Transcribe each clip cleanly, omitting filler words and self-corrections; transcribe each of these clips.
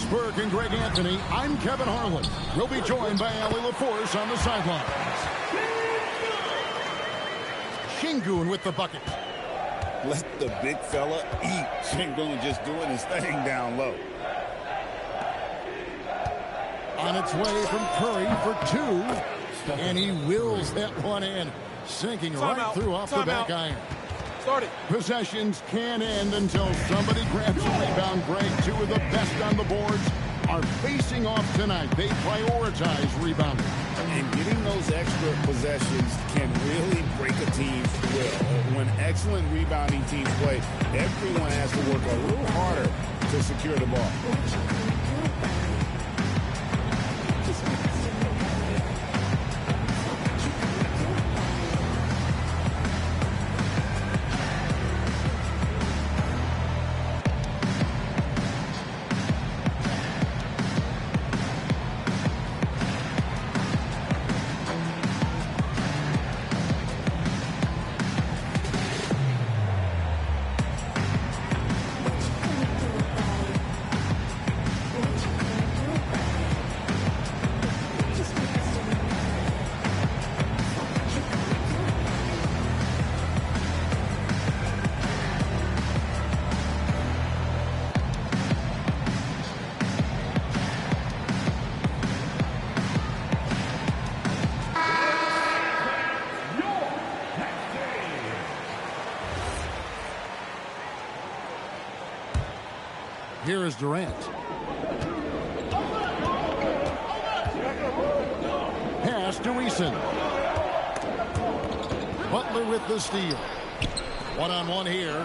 Burke and Greg Anthony, I'm Kevin Harlan. We'll be joined by Ali LaForce on the sidelines. Sengun with the bucket. Let the big fella eat. Sengun just doing his thing down low. On its way from Curry for two. And he wills that one in. Sinking right through off the back iron. Possessions can't end until somebody grabs a rebound. Greg, two of the best on the boards are facing off tonight. They prioritize rebounding. And getting those extra possessions can really break a team's will. When excellent rebounding teams play, everyone has to work a little harder to secure the ball. Here is Durant. Pass to Eason. Butler with the steal. One-on-one here.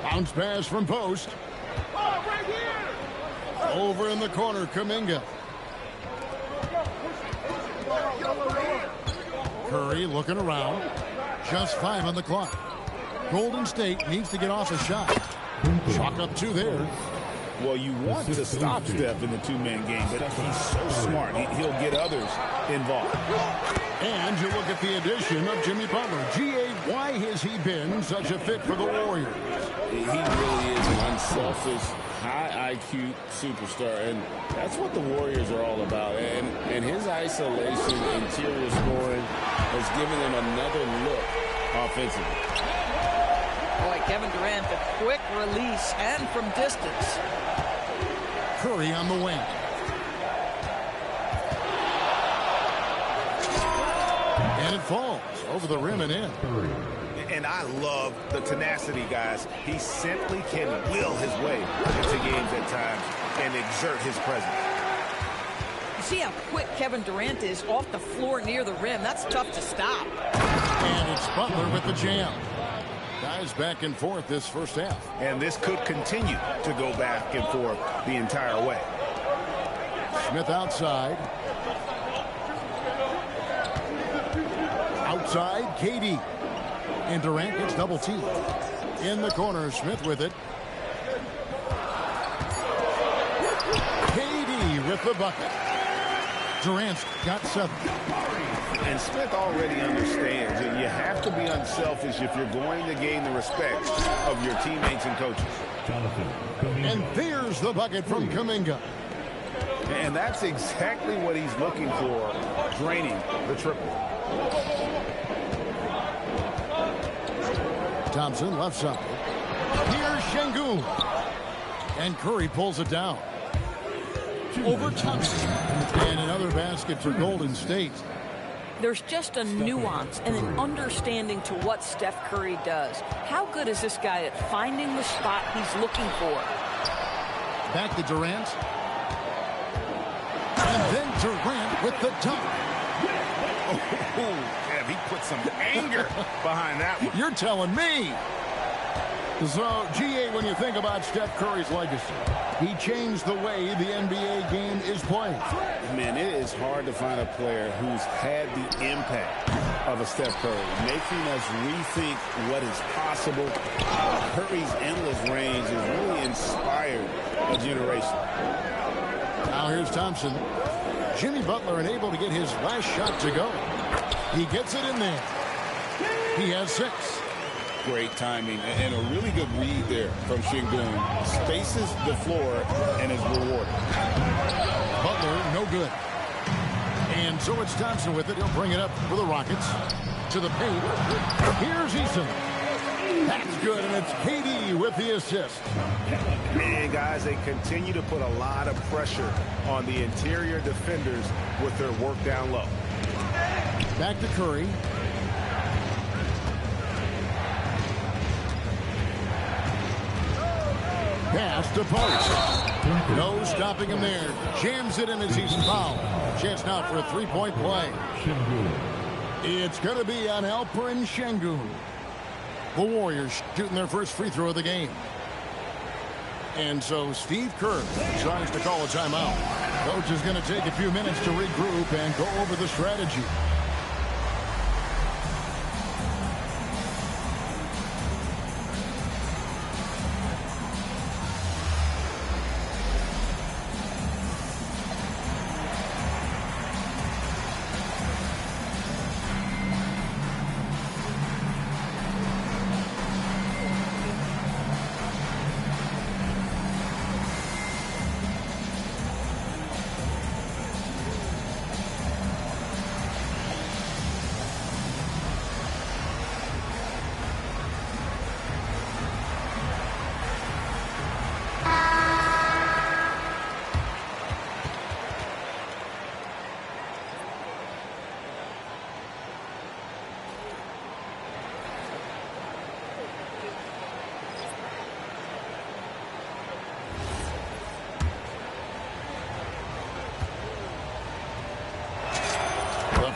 Bounce pass from post. Over in the corner, Kuminga. Curry looking around. Just 5 on the clock. Golden State needs to get off a shot. Chalk up 2 there. Well, you want to stop Steph in the two-man game, but he's so smart. He'll get others involved. And you look at the addition of Jimmy Butler. G.A., why has he been such a fit for the Warriors? He really is an unselfish, high IQ superstar, and that's what the Warriors are all about. And his isolation, interior scoring has given them another look offensively. Boy, Kevin Durant, a quick release and from distance. Curry on the wing. And it falls over the rim and in. And I love the tenacity, guys. He simply can will his way into games at times and exert his presence. You see how quick Kevin Durant is off the floor near the rim. That's tough to stop. And it's Butler with the jam. Guys back and forth this first half. And this could continue to go back and forth the entire way. Smith outside. Outside, KD. And Durant gets double teamed. In the corner, Smith with it. KD with the bucket. Durant's got 7. And Smith already understands that you have to be unselfish if you're going to gain the respect of your teammates and coaches. And there's the bucket from Kuminga. And that's exactly what he's looking for, draining the triple. Thompson left side. Here's Sengun. And Curry pulls it down. Over Thompson. And another basket for Golden State. There's just a nuance and an understanding to what Steph Curry does. How good is this guy at finding the spot he's looking for? Back to Durant. And then Durant with the dunk. Yeah, he put some anger behind that one. You're telling me. So, G.A., when you think about Steph Curry's legacy, he changed the way the NBA game is played. Man, it is hard to find a player who's had the impact of a Steph Curry, making us rethink what is possible. Curry's endless range has really inspired a generation. Now here's Thompson. Jimmy Butler unable to get his last shot to go. He gets it in there. He has 6. Great timing and a really good read there from Sengun. Spaces the floor and is rewarded. Butler, no good. And so it's Thompson with it. He'll bring it up for the Rockets. To the paint. Here's Eason. That's good, and it's KD with the assist. And, guys, they continue to put a lot of pressure on the interior defenders with their work down low. Back to Curry. Pass to Post. No stopping him there. Jams it in as he's fouled. Chance now for a three-point play. It's going to be on Alperen Sengun. The Warriors shooting their first free throw of the game. And so Steve Kerr decides to call a timeout. Coach is going to take a few minutes to regroup and go over the strategy.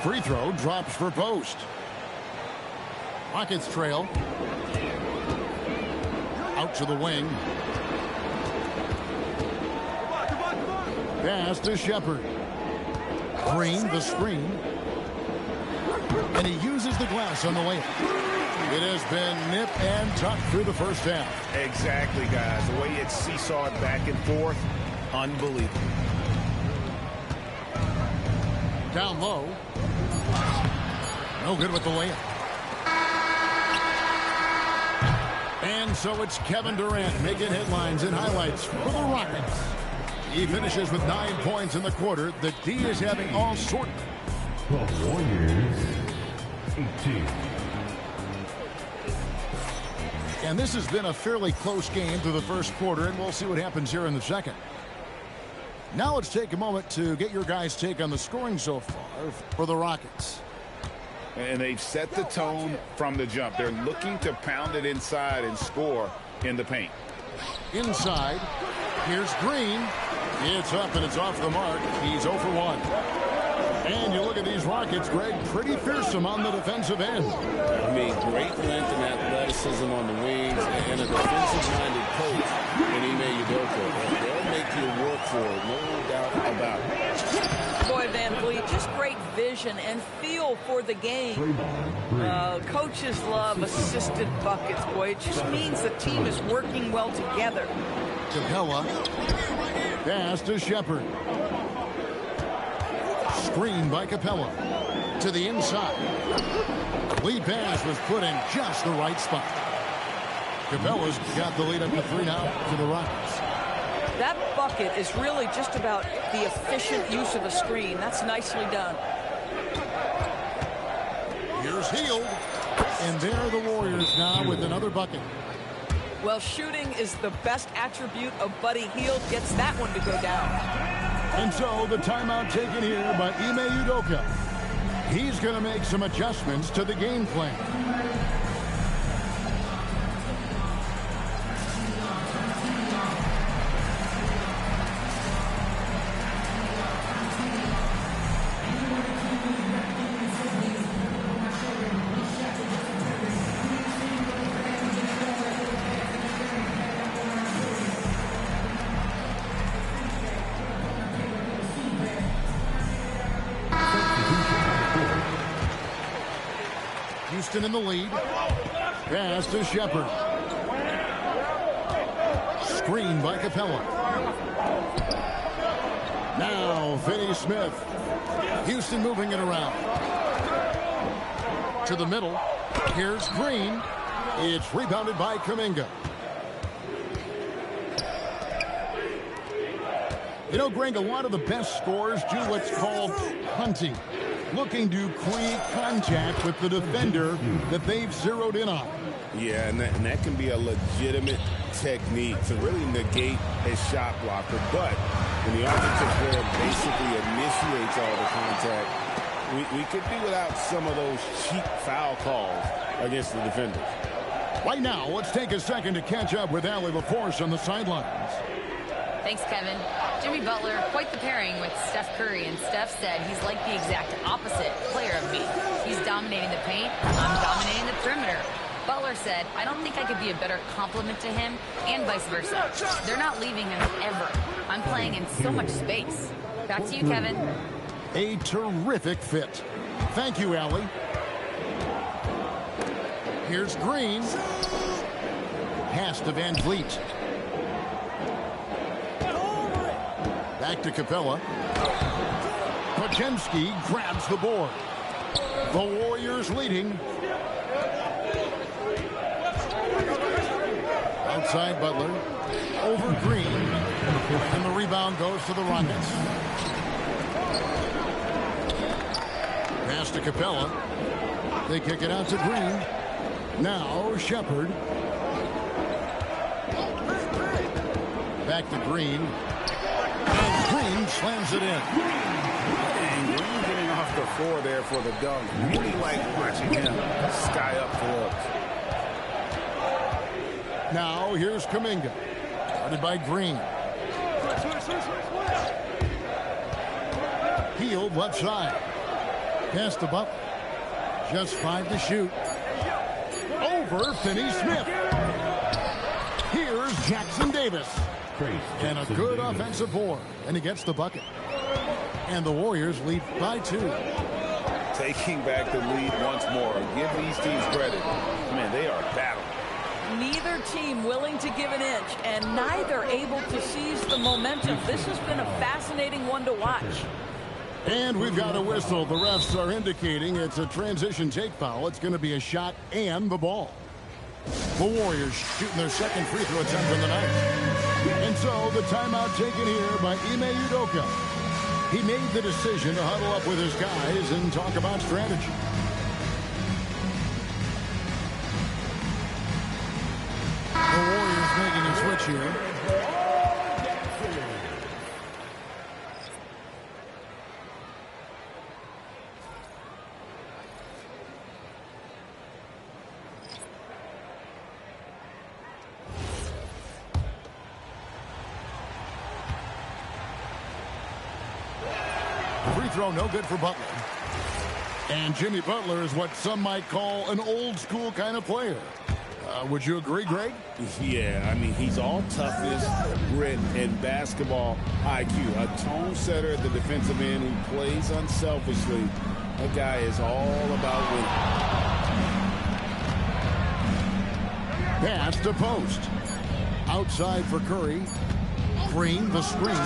Free throw drops for Post. Rockets trail. Out to the wing. Pass to Shepard. Green, the screen. And he uses the glass on the layup. It has been nip and tuck through the first half. Exactly, guys. The way it's seesawed back and forth, unbelievable. Down low. No good with the layup. And so it's Kevin Durant making headlines and highlights for the Rockets. He finishes with 9 points in the quarter. The D is having all sorts. The Warriors, 18. And this has been a fairly close game through the first quarter, and we'll see what happens here in the second. Now let's take a moment to get your guys' take on the scoring so far for the Rockets. And they've set the tone from the jump. They're looking to pound it inside and score in the paint. Inside. Here's Green. It's up and it's off the mark. He's 0 for 1. And you look at these Rockets, Greg, pretty fearsome on the defensive end. I mean, great length and athleticism on the wings and a defensive-minded coach in Ime Udoka. They'll make you work for it, no doubt about it. Boy, Van Vliet, just great vision and feel for the game. Coaches love assisted buckets, boy. It just means the team is working well together. Capella. Pass to Shepard. Screen by Capella. To the inside. Lead pass was put in just the right spot. Capella's got the lead up to 3 now to the Rockets. That bucket is really just about the efficient use of a screen. That's nicely done. Here's Hield. And there are the Warriors now with another bucket. Well, shooting is the best attribute of Buddy Hield. Gets that one to go down. And so the timeout taken here by Ime Udoka. He's going to make some adjustments to the game plan. Houston in the lead. Pass to Shepard. Screen by Capella. Now Finney-Smith. Houston moving it around. To the middle. Here's Green. It's rebounded by Kuminga. You know, Greg, a lot of the best scorers do what's called hunting, looking to create contact with the defender that they've zeroed in on. Yeah, and that can be a legitimate technique to really negate a shot blocker. But when the offensive player basically initiates all the contact, we could be without some of those cheap foul calls against the defenders. Right now, let's take a second to catch up with Allie LaForce on the sidelines. Thanks, Kevin. Jimmy Butler, quite the pairing with Steph Curry, and Steph said he's like the exact opposite player of me. He's dominating the paint, I'm dominating the perimeter. Butler said, I don't think I could be a better complement to him, and vice versa. They're not leaving him ever. I'm playing in so much space. Back to you, Kevin. A terrific fit. Thank you, Allie. Here's Green. Pass to Van Vliet. Back to Capella. Podziemski grabs the board. The Warriors leading. Outside Butler. Over Green. And the rebound goes to the Rockets. Pass to Capella. They kick it out to Green. Now Shepherd. Back to Green. And Green slams it in. And Green getting off the floor there for the dunk. Really like watching him sky up the look. Now here's Kuminga. Guarded by Green. Healed left side. Pass to Butler. Just 5 to shoot. Over Finney-Smith. Here's Jackson Davis. And a good offensive board. And he gets the bucket. And the Warriors lead by 2. Taking back the lead once more. Give these teams credit. Man, they are battling. Neither team willing to give an inch, and neither able to seize the momentum. This has been a fascinating one to watch. And we've got a whistle. The refs are indicating it's a transition take foul. It's going to be a shot and the ball. The Warriors shooting their second free throw attempt of the night. And so the timeout taken here by Ime Udoka. He made the decision to huddle up with his guys and talk about strategy. The Warriors making a switch here. Free throw no good for Butler. And Jimmy Butler is what some might call an old school kind of player. Would you agree, Greg? Yeah, I mean, he's all toughness, grit, and basketball IQ. A tone setter at the defensive end who plays unselfishly. That guy is all about winning. Pass to post. Outside for Curry. Green, the screen.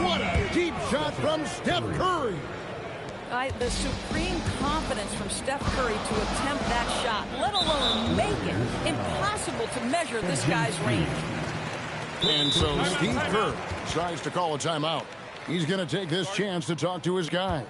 What a deep shot from Steph Curry. The supreme confidence from Steph Curry to attempt that shot, let alone make it. Impossible to measure this guy's range. And so Steve Kerr tries to call a timeout. He's going to take this chance to talk to his guys.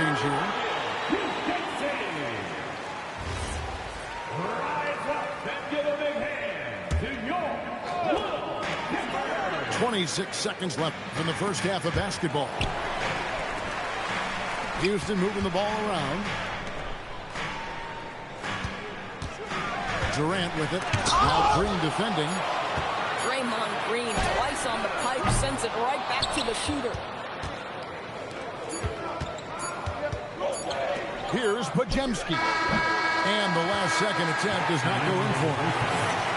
change here. Rise up and give a big hand to your Little. 26 seconds left in the first half of basketball. Houston moving the ball around. Durant with it. Now Green defending. Draymond Green twice on the pipe, sends it right back to the shooter. Here's Podziemski. And the last second attempt does not go in for him.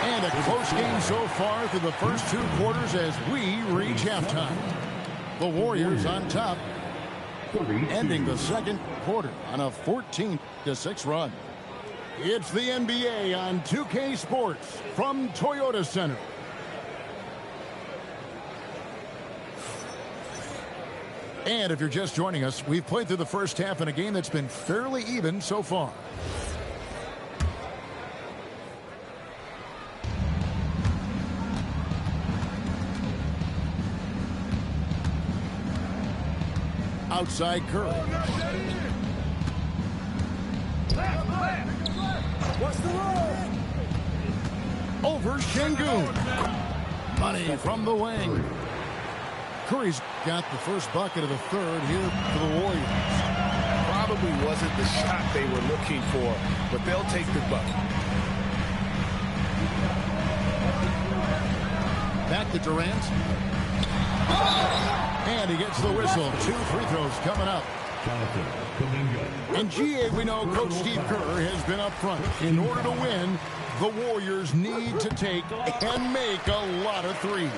And a close game so far through the first 2 quarters as we reach halftime. The Warriors on top, ending the second quarter on a 14-6 run. It's the NBA on 2K Sports from Toyota Center. And if you're just joining us, we've played through the first half in a game that's been fairly even so far. Outside Curry. What's the roll? Over Şengün. Money from the wing. Curry's got the first bucket of the third here for the Warriors. Probably wasn't the shot they were looking for, but they'll take the bucket. Back to Durant. And he gets the whistle. 2 free throws coming up. In GA, we know Coach Steve Kerr has been up front. In order to win, the Warriors need to take and make a lot of threes.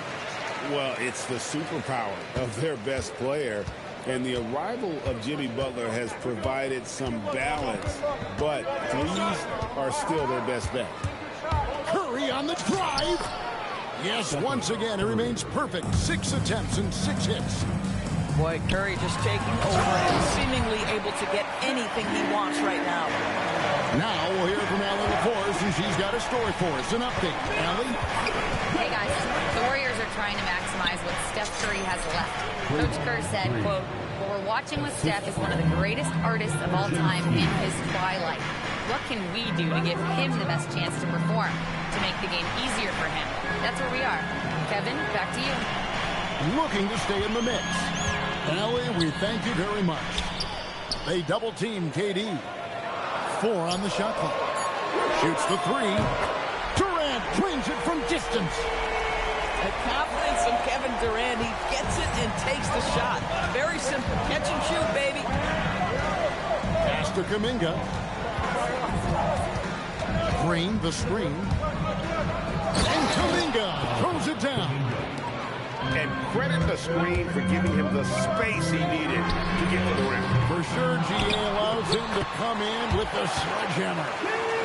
Well, it's the superpower of their best player. And the arrival of Jimmy Butler has provided some balance. But threes are still their best bet. Curry on the drive. Yes, once again, it remains perfect. 6 attempts and 6 hits. Boy, Curry just taking over and seemingly able to get anything he wants right now. Now we'll hear from Allie LaForce, and she's got a story for us. An update. Allie? Hey, guys. The Warriors are trying to maximize what Steph Curry has left. Coach Kerr said, quote, "What we're watching with Steph is one of the greatest artists of all time in his twilight. What can we do to give him the best chance to perform, to make the game easier for him?" That's where we are. Kevin, back to you. Looking to stay in the mix. Allie, we thank you very much. They double-team KD. 4 on the shot clock. Shoots the 3. Durant drains it from distance. The confidence of Kevin Durant. He gets it and takes the shot. Very simple. Catch and shoot, baby. Pass to Kuminga. Green, the screen. And Kuminga throws it down. And credit the screen for giving him the space he needed to get to the rim. For sure, GA allows him to come in with the sledgehammer.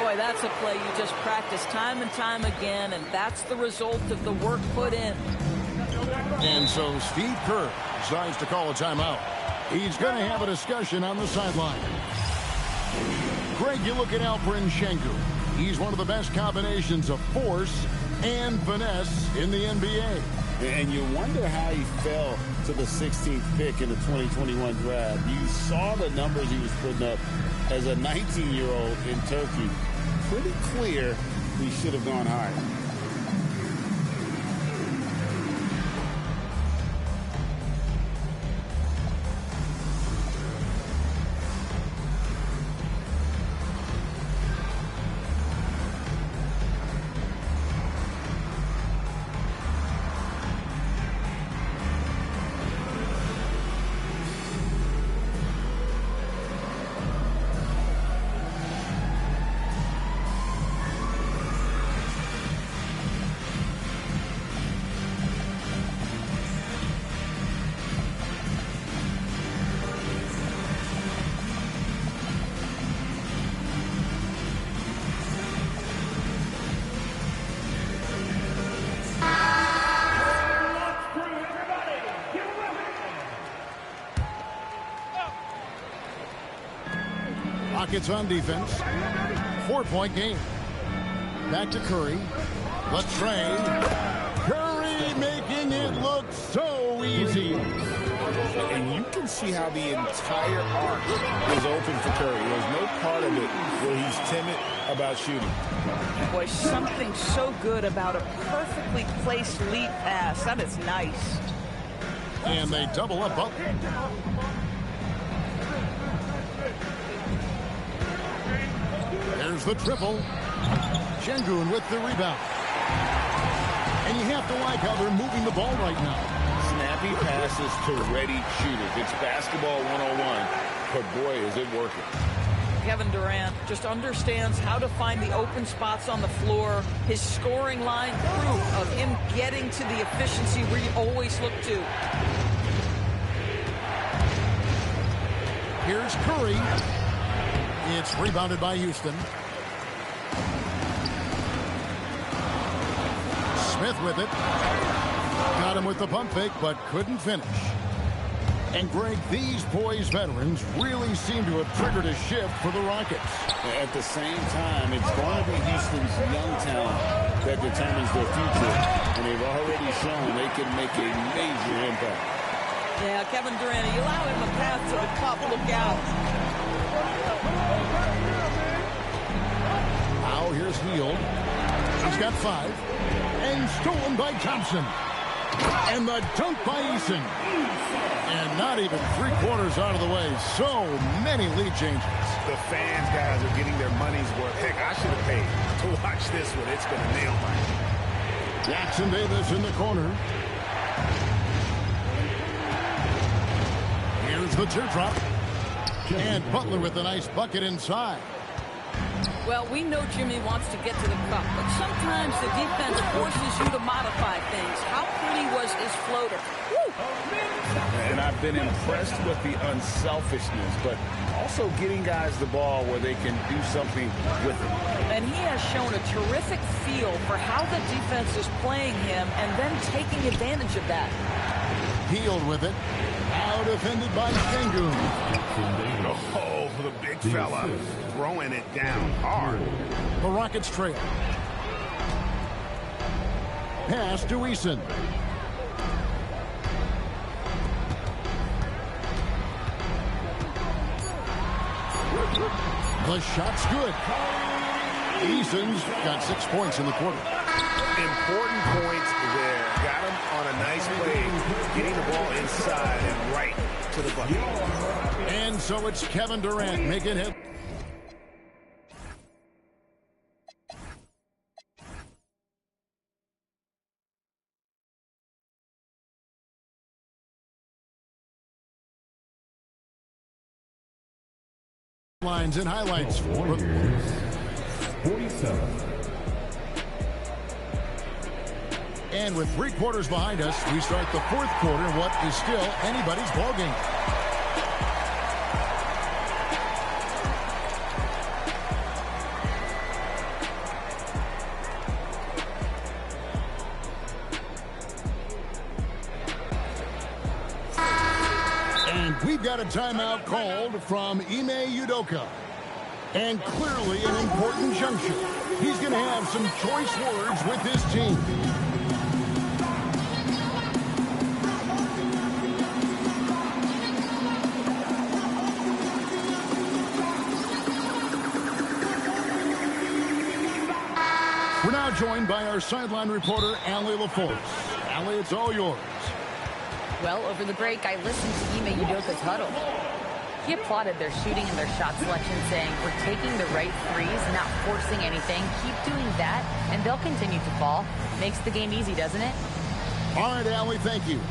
Boy, that's a play you just practice time and time again, and that's the result of the work put in. And so Steve Kerr decides to call a timeout. He's going to have a discussion on the sideline. Greg, you look at Alperen Şengün. He's one of the best combinations of force and finesse in the NBA. And you wonder how he fell to the 16th pick in the 2021 draft. You saw the numbers he was putting up as a 19-year-old in Turkey. Pretty clear he should have gone higher. Rockets on defense. 4-point game. Back to Curry. Let's trade. Curry making it look so easy. And you can see how the entire arc is open for Curry. There's no part of it where he's timid about shooting. Boy, something so good about a perfectly placed lead pass. That is nice. And they double up. There's the triple. Şengün with the rebound. And you have to like how they're moving the ball right now. Snappy passes to ready shooters. It's basketball 101, but boy, is it working. Kevin Durant just understands how to find the open spots on the floor. His scoring line, proof of him getting to the efficiency where you always look to. Here's Curry. It's rebounded by Houston. Smith with it. Got him with the pump fake, but couldn't finish. And, Greg, these boys veterans really seem to have triggered a shift for the Rockets. At the same time, it's going to be Houston's young talent that determines their future. And they've already shown they can make a major impact. Yeah, Kevin Durant, you allow him a path to the cup. Look out. Now here's Hield. He's got 5. And stolen by Thompson. And the dunk by Eason. And not even 3/4 out of the way. So many lead changes. The fans, guys, are getting their money's worth. Heck, I should have paid to watch this one. It's been a nail biter. Jackson Davis in the corner. Here's the teardrop. And Butler with a nice bucket inside. Well, we know Jimmy wants to get to the cup, but sometimes the defense forces you to modify things. How pretty was his floater? Woo! And I've been impressed with the unselfishness, but also getting guys the ball where they can do something with it. And he has shown a terrific feel for how the defense is playing him and then taking advantage of that. Hield with it. Now defended by Şengün. Oh, the big fella throwing it down hard. The Rockets trail. Pass to Eason. The shot's good. Eason's got 6 points in the quarter. Important points there. Got him on a nice play, getting the ball inside and right to the bucket. And so it's Kevin Durant making it. Lines and highlights. 47. And with 3/4 behind us, we start the 4th quarter in what is still anybody's ballgame. And we've got a timeout called from Ime Udoka. And clearly an important juncture. He's going to have some choice words with his team. We're now joined by our sideline reporter, Allie LaForce. Allie, it's all yours. Well, over the break, I listened to Ime Udoka's huddle. He applauded their shooting and their shot selection, saying, "We're taking the right threes, not forcing anything. Keep doing that, and they'll continue to fall." Makes the game easy, doesn't it? All right, Allie, thank you.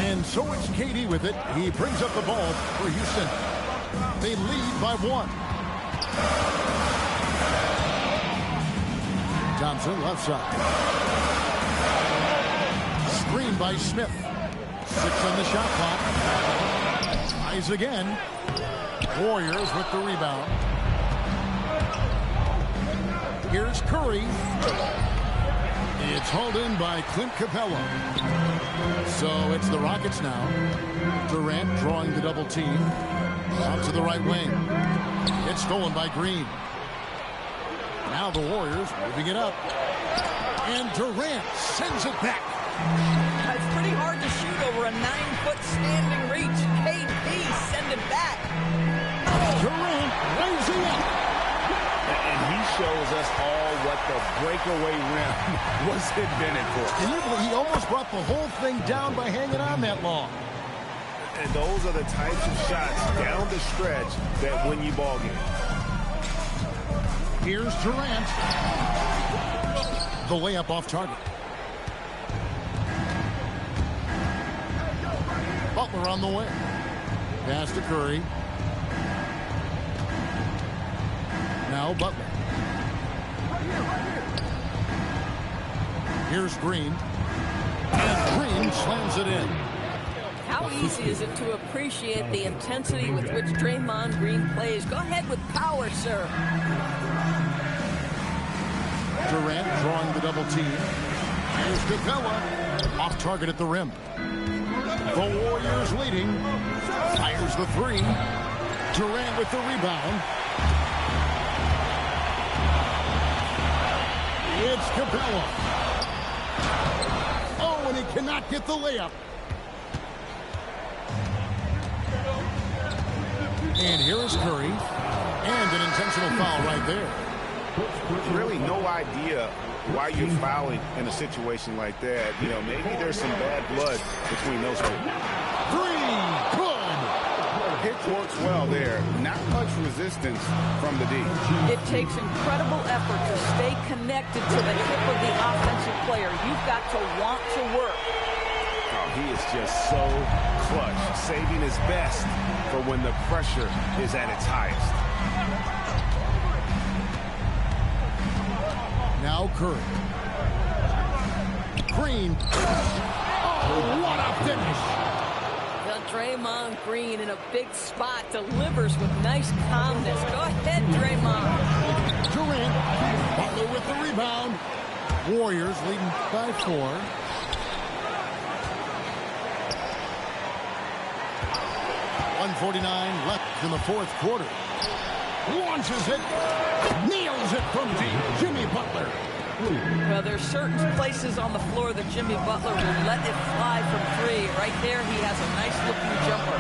And so it's KD with it. He brings up the ball for Houston. They lead by 1. Thompson left side. Screen by Smith. 6 on the shot clock. Tries again. Warriors with the rebound. Here's Curry. It's hauled in by Clint Capella. So it's the Rockets now. Durant drawing the double team. Out to the right wing. It's stolen by Green. Now the Warriors moving it up. And Durant sends it back. It's pretty hard to shoot over a 9-foot standing reach. KP send it back. Durant raising up. And he shows us all what the breakaway rim was invented for. He almost brought the whole thing down by hanging on that long. And those are the types of shots down the stretch that win you ball games. Here's Durant. The layup off target. Butler on the way. Pass to Curry. Now Butler. Here's Green. And Green slams it in. How easy is it to appreciate the intensity with which Draymond Green plays? Go ahead with power, sir. Durant drawing the double team. Here's Capella. Off target at the rim. The Warriors leading. Fires the three. Durant with the rebound. It's Capella. Oh, and he cannot get the layup. And here is Curry. And an intentional foul right there. Really no idea why you're fouling in a situation like that. You know, maybe there's some bad blood between those two. Three, good. It works well there. Not much resistance from the D. It takes incredible effort to stay connected to the hip of the offensive player. You've got to want to work. Oh, he is just so clutch, saving his best for when the pressure is at its highest. Now Curry. Green. Oh, what a finish. Well, Draymond Green in a big spot delivers with nice calmness. Go ahead, Draymond. Durant. Butler with the rebound. Warriors leading by 4. .149 left in the fourth quarter. Launches it. Nails it from deep. Jimmy Butler. Well, there's certain places on the floor that Jimmy Butler will let it fly from 3. Right there, he has a nice-looking jumper.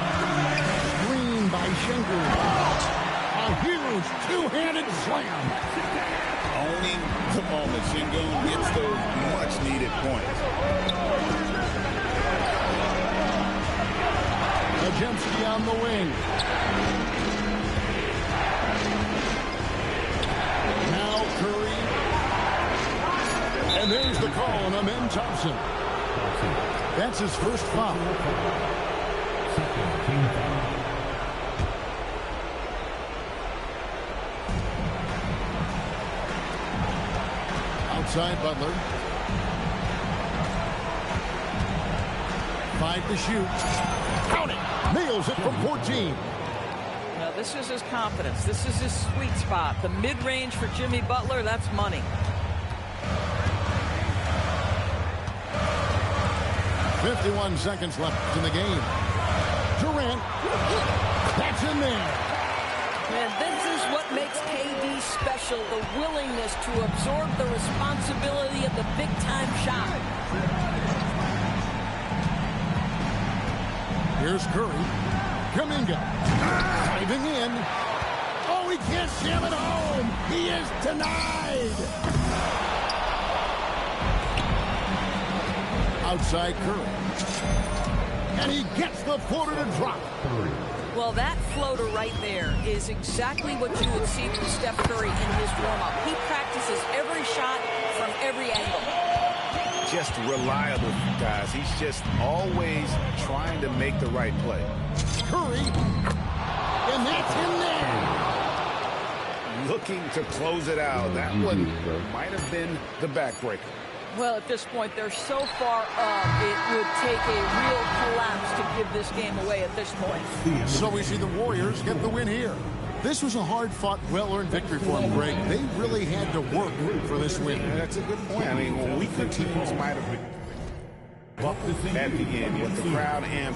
Green by Schenker. A huge two-handed slam. Owning the moment. Sengun gets those much-needed points. Ajemski on the wing. Now Curry. And there's the call on Amen Thompson. That's his first foul. Outside Butler. 5 to shoot. Count it. Nails it from 14. Now, this is his confidence. This is his sweet spot. The mid-range for Jimmy Butler, that's money. 51 seconds left in the game. Durant. That's in there. And this is what makes KD special, the willingness to absorb the responsibility of the big-time shot. Here's Curry. Kuminga. Diving in. Oh, he can't jam it home. He is denied. Outside Curry. And he gets the floater to drop. Well, that floater right there is exactly what you would see from Steph Curry in his warm-up. He practices every shot from every angle. Just reliable, guys. He's just always trying to make the right play. Curry. And that's in there. Looking to close it out. That one might have been the backbreaker. Well, at this point, they're so far up, it would take a real collapse to give this game away at this point. So we see the Warriors get the win here. This was a hard-fought, well-earned victory for them, Greg. They really had to work for this win. That's a good point. I mean, weaker teams might have been at the end, but the crowd and